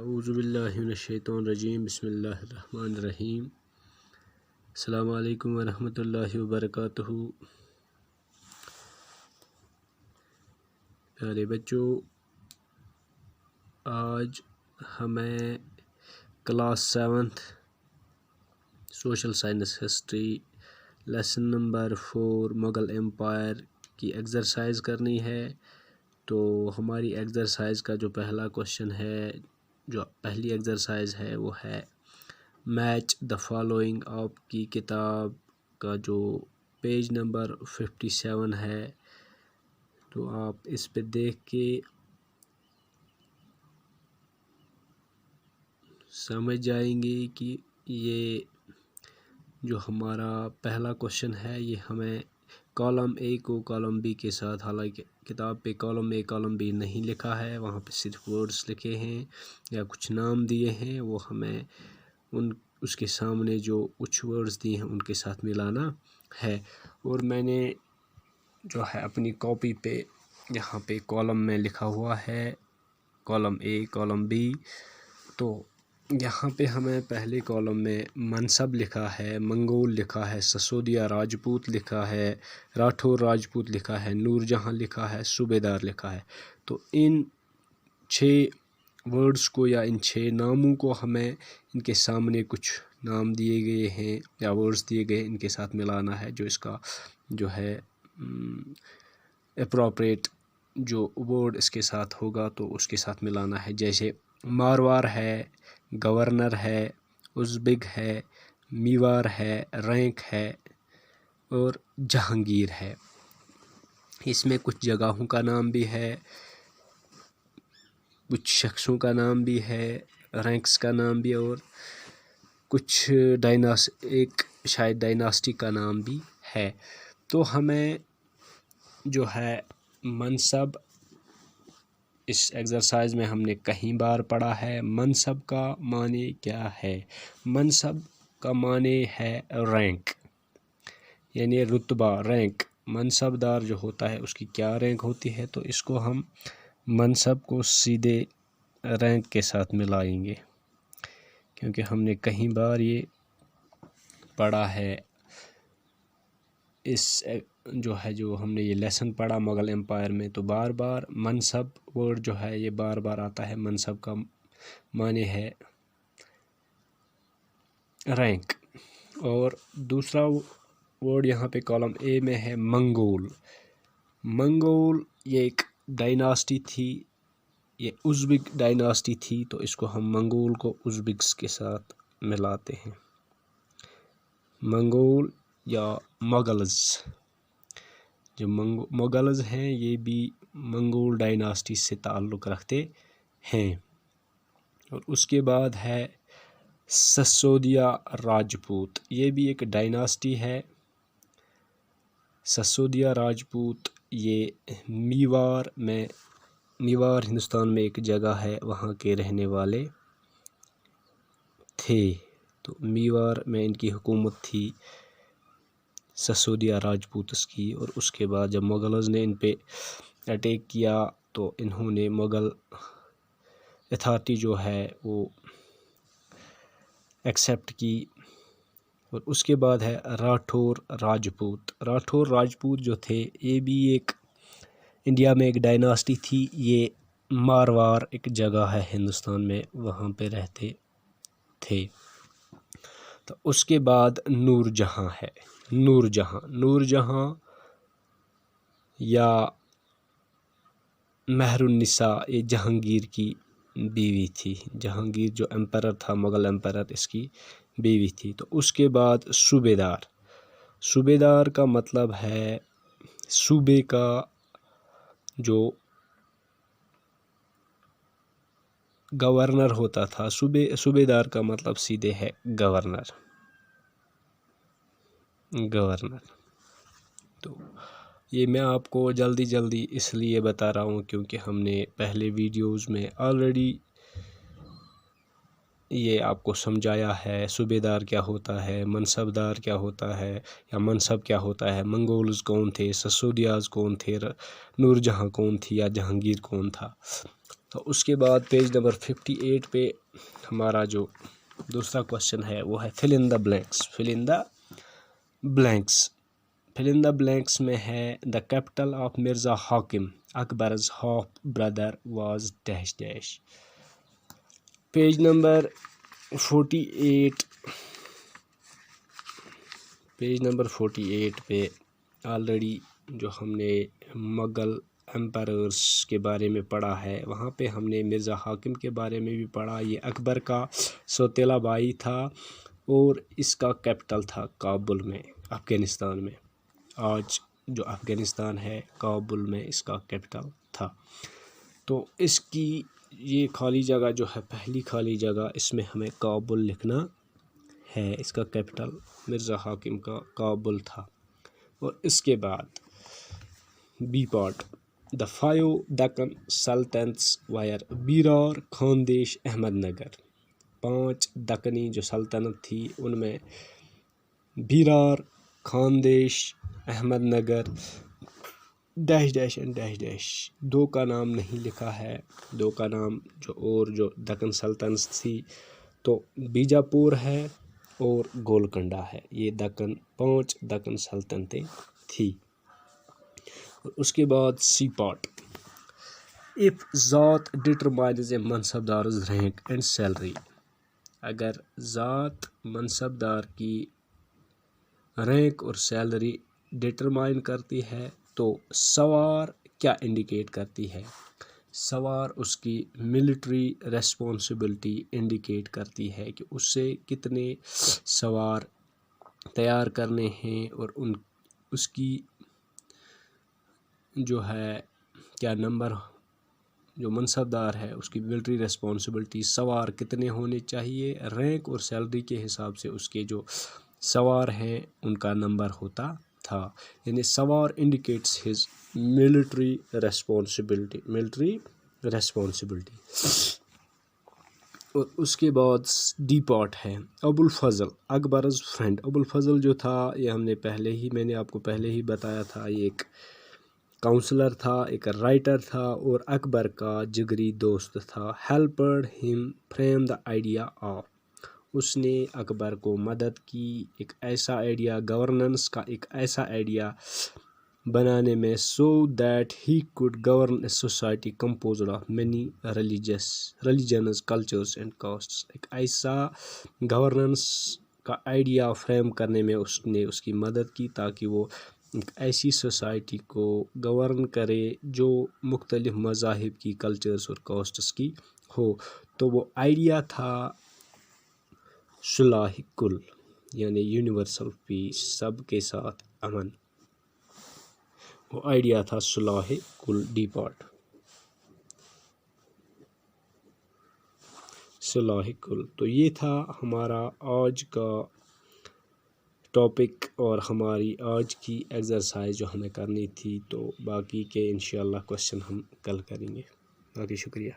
اعوذ باللہ من الشیطان الرجیم بسم اللہ الرحمن الرحیم السلام علیکم ورحمۃ اللہ وبرکاتہ۔ پیارے بچوں، آج ہمیں class 7 social science history lesson number 4 Mughal empire کی ایکسرسائز کرنی ہے۔ تو ہماری ایکسرسائز کا جو پہلا کوشچن ہے، جو پہلی ایکسرسائز ہے وہ ہے میچ دا فالوئنگ۔ آپ کی کتاب کا جو پیج نمبر 57 ہے، تو آپ اس پہ دیکھ کے سمجھ جائیں گے کہ یہ جو ہمارا پہلا کوشچن ہے یہ ہمیں کالم اے کو کالم بی کے ساتھ، حالانکہ کتاب پہ کالم اے کالم بی نہیں لکھا ہے، وہاں پہ صرف ورڈز لکھے ہیں یا کچھ نام دیے ہیں، وہ ہمیں اس کے سامنے جو کچھ ورڈز دیے ہیں ان کے ساتھ ملانا ہے۔ اور میں نے جو ہے اپنی کاپی پہ یہاں پہ کالم میں لکھا ہوا ہے کالم اے کالم بی۔ تو یہاں پہ ہمیں پہلے کالم میں منصب لکھا ہے، منگول لکھا ہے، سسودیا راجپوت لکھا ہے، راٹھور راجپوت لکھا ہے، نور جہاں لکھا ہے، صوبیدار لکھا ہے۔ تو ان 6 ورڈز کو یا ان 6 ناموں کو ہمیں ان کے سامنے کچھ نام دیے گئے ہیں یا ورڈز دیے گئے ان کے ساتھ ملانا ہے، جو اس کا جو ہے اپروپریٹ جو ورڈ اس کے ساتھ ہوگا تو اس کے ساتھ ملانا ہے۔ جیسے ماروار ہے، گورنر ہے، ازبگ ہے، میوار ہے، رینک ہے اور جہانگیر ہے۔ اس میں کچھ جگہوں کا نام بھی ہے، کچھ شخصوں کا نام بھی ہے، رینکس کا نام بھی، اور کچھ ایک شاید ڈائناسٹی کا نام بھی ہے۔ تو ہمیں جو ہے منصب اس ایکسرسائز میں ہم نے کہیں بار پڑھا ہے۔ منصب کا معنی کیا ہے؟ منصب کا معنی ہے رینک، یعنی رتبہ، رینک۔ منصب دار جو ہوتا ہے اس کی کیا رینک ہوتی ہے، تو اس کو ہم منصب کو سیدھے رینک کے ساتھ ملائیں گے، کیونکہ ہم نے کہیں بار یہ پڑھا ہے۔ اس جو ہم نے یہ لیسن پڑھا مغل امپائر میں، تو بار بار منصب ورڈ جو ہے یہ بار بار آتا ہے۔ منصب کا معنی ہے رینک۔ اور دوسرا ورڈ یہاں پہ کالم اے میں ہے منگول۔ منگول یہ ایک ڈائناسٹی تھی، یہ ازبک ڈائناسٹی تھی، تو اس کو ہم منگول کو ازبکس کے ساتھ ملاتے ہیں۔ منگول یا مغلز، جو مغلز ہیں یہ بھی منگول ڈائناسٹی سے تعلق رکھتے ہیں۔ اور اس کے بعد ہے سسودیا راجپوت، یہ بھی ایک ڈائناسٹی ہے۔ سسودیا راجپوت یہ میوار ہندوستان میں ایک جگہ ہے، وہاں کے رہنے والے تھے۔ تو میوار میں ان کی حکومت تھی سسودیا راجپوتس کی۔ اور اس کے بعد جب مغلز نے ان پہ اٹیک کیا تو انہوں نے مغل اتھارٹی جو ہے وہ ایکسیپٹ کی۔ اور اس کے بعد ہے راٹھور راجپوت۔ راٹھور راجپوت جو تھے یہ بھی ایک انڈیا میں ایک ڈائناسٹی تھی، یہ ماروار ایک جگہ ہے ہندوستان میں، وہاں پہ رہتے تھے۔ تو اس کے بعد نور جہاں ہے، نور جہاں یا مہر النساء، یہ جہانگیر کی بیوی تھی۔ جہانگیر جو امپرر تھا، مغل امپرر، اس کی بیوی تھی۔ تو اس کے بعد صوبیدار۔ صوبیدار کا مطلب ہے صوبے کا جو گورنر ہوتا تھا۔ صوبیدار کا مطلب سیدھے ہے گورنر۔ تو یہ میں آپ کو جلدی اس لیے بتا رہا ہوں کیونکہ ہم نے پہلے ویڈیوز میں آلریڈی یہ آپ کو سمجھایا ہے صوبیدار کیا ہوتا ہے، منصب دار کیا ہوتا ہے، یا منصب کیا ہوتا ہے، منگولز کون تھے، سسودیاز کون تھے، نور جہاں کون تھی، یا جہانگیر کون تھا۔ تو اس کے بعد پیج نمبر 58 پہ ہمارا جو دوسرا کوشچن ہے وہ ہے fill in the blanks. Fill in the blanks. Fill in the blanks میں ہے the capital of Mirza Hakim Akbar's half brother was dash dash. Page number 48 پہ آلریڈی جو ہم نے مغل امپررز کے بارے میں پڑھا ہے وہاں پہ ہم نے مرزا حاکم کے بارے میں بھی پڑھا. یہ اکبر کا سوتیلا بھائی تھا اور اس کا کیپٹل تھا کابل میں افغانستان میں. آج جو افغانستان ہے کابل میں اس کا کیپٹل تھا. تو اس کی یہ خالی جگہ جو ہے پہلی خالی جگہ اس میں ہمیں کابل لکھنا ہے. اس کا کیپٹل مرزا حاکم کا کابل تھا. اور اس کے بعد بی پارٹ دا 5 دکن سلطنتس وائر بیرار خاندیش احمد نگر. 5 دکنی جو سلطنت تھی ان میں Berar Khandesh Ahmednagar dash dash and dash dash. 2 کا نام نہیں لکھا ہے. 2 کا نام جو دکن سلطنت تھی تو بیجاپور ہے اور گولکنڈہ ہے. یہ 5 دکن سلطنتیں تھی. اور اس کے بعد سی پارٹ اف ذات ڈٹرمائنز اے منصب دارز رینک اینڈ سیلری. اگر ذات منصب دار کی رینک اور سیلری ڈٹرمائن کرتی ہے تو سوار کیا انڈیکیٹ کرتی ہے؟ سوار اس کی ملٹری ریسپانسبلٹی انڈیکیٹ کرتی ہے کہ اس سے کتنے سوار تیار کرنے ہیں اور اس کی جو ہے کیا نمبر جو منصب دار ہے اس کی ملٹری ریسپانسبلٹی سوار کتنے ہونے چاہیے. رینک اور سیلری کے حساب سے اس کے جو سوار ہیں ان کا نمبر ہوتا تھا. یعنی سوار انڈیکیٹس ہز ملٹری ریسپانسبلٹی. اور اس کے بعد ڈی پارٹ ہے ابو الفضل اکبرز فرینڈ. ابو الفضل جو تھا یہ میں نے آپ کو پہلے ہی بتایا تھا. یہ ایک کاؤنسلر تھا, ایک رائٹر تھا اور اکبر کا جگری دوست تھا. ہیلپڈ ہم فریم دا آئیڈیا آف. اس نے اکبر کو مدد کی ایک ایسا آئیڈیا گورننس کا ایک ایسا آئیڈیا بنانے میں so that he could govern a society composed of many religions cultures and casts. ایک ایسا گورننس کا آئیڈیا فریم کرنے میں اس نے اس کی مدد کی تاکہ وہ ایک ایسی سوسائٹی کو گورن کرے جو مختلف مذاہب کی کلچرز اور کاسٹس کی ہو. تو وہ آئیڈیا تھا صلح کل یعنی یونیورسل پیس, سب کے ساتھ امن. وہ آئیڈیا تھا صلح کل. ڈی پارٹ صلح کل. تو یہ تھا ہمارا آج کا ٹاپک اور ہماری آج کی ایکسرسائز جو ہمیں کرنی تھی. تو باقی کے انشاءاللہ کوشچن ہم کل کریں گے. باقی شکریہ.